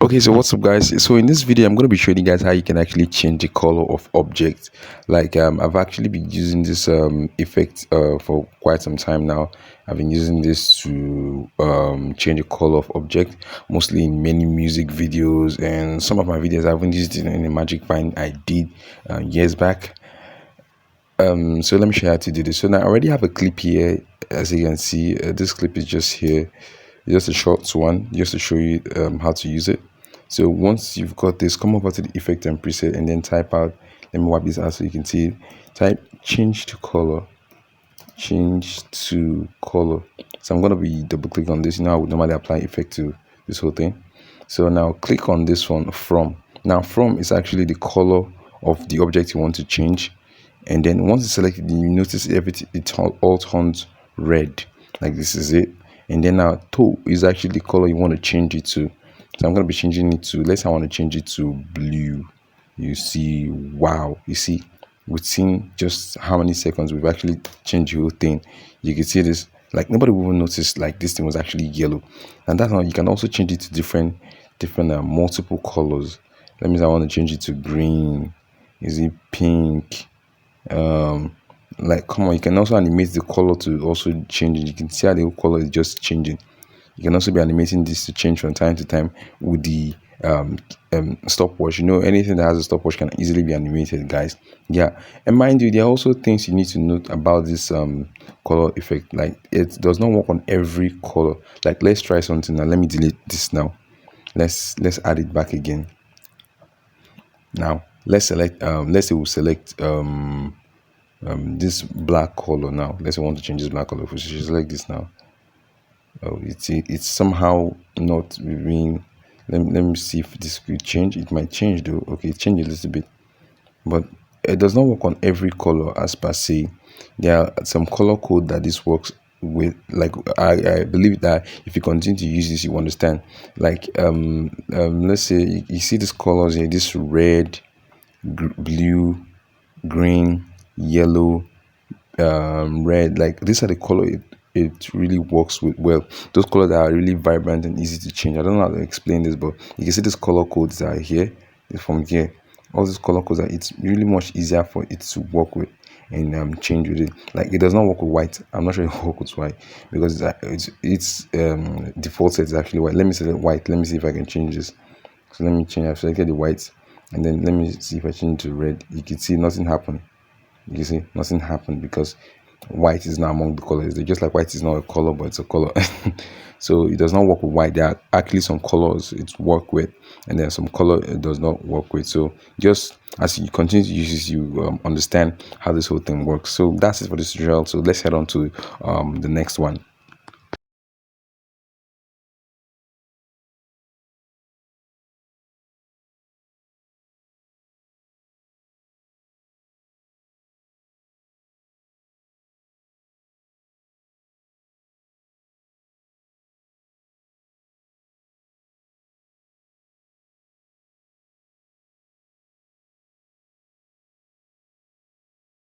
Okay, so what's up, guys? So in this video, I'm going to be showing you guys how you can actually change the color of objects. Like I've actually been using this effect for quite some time now. I've been using this to change the color of object, mostly in many music videos, and some of my videos I've even used it in a magic find I did years back. So let me show you how to do this. So now I already have a clip here. As you can see, this clip is just here, just a short one, just to show you how to use it. So once you've got this, come over to the effect and preset and then type out, let me wipe this out so you can see it. Type change to color. So I'm going to be double click on this. You know, I would normally apply effect to this whole thing. So now click on this one, from. Now from is actually the color of the object you want to change. And then once it's selected, you notice everything, it all turns red. Like this is it. And then now toe is actually the color you want to change it to. So I'm going to be changing it to, let's say I want to change it to blue. You see, wow, you see, within just how many seconds we've actually changed the whole thing. You can see this, like nobody will even notice like this thing was actually yellow. And that's how you can also change it to different multiple colors. That means I want to change it to green. Is it pink? Like, come on, you can also animate the color to also change it. You can see how the whole color is just changing. You can also be animating this to change from time to time with the stopwatch. You know, anything that has a stopwatch can easily be animated, guys. Yeah, and mind you, there are also things you need to note about this color effect. Like, it does not work on every color. Like, let's try something now. Let me delete this now. Let's add it back again. Now let's select let's say we'll select this black color. Now let's say we want to change this black color. If we select this now, oh, it's somehow not being. Let me see if this could change. It might change though. Okay, change a little bit, but it does not work on every color as per se. There are some color code that this works with. Like I believe that if you continue to use this, you understand. Like let's say you see these colors here, this red, blue, green, yellow, red. Like these are the color it really works with well. Those colors that are really vibrant and easy to change. I don't know how to explain this, but you can see these color codes that are here. From here, all these color codes are, it's really much easier for it to work with and change with it. Like it does not work with white. I'm not sure it works with white because it's default set is actually white. Let me select white. Let me see if I can change this. So let me change. I've selected the white, and then let me see if I change to red. You can see nothing happened. You see nothing happened because white is not among the colors. They're just like white is not a color, but it's a color. So it does not work with white. There are actually some colors it work with, and there are some color it does not work with. So just as you continue to use this, you understand how this whole thing works. So that's it for this tutorial. So let's head on to the next one.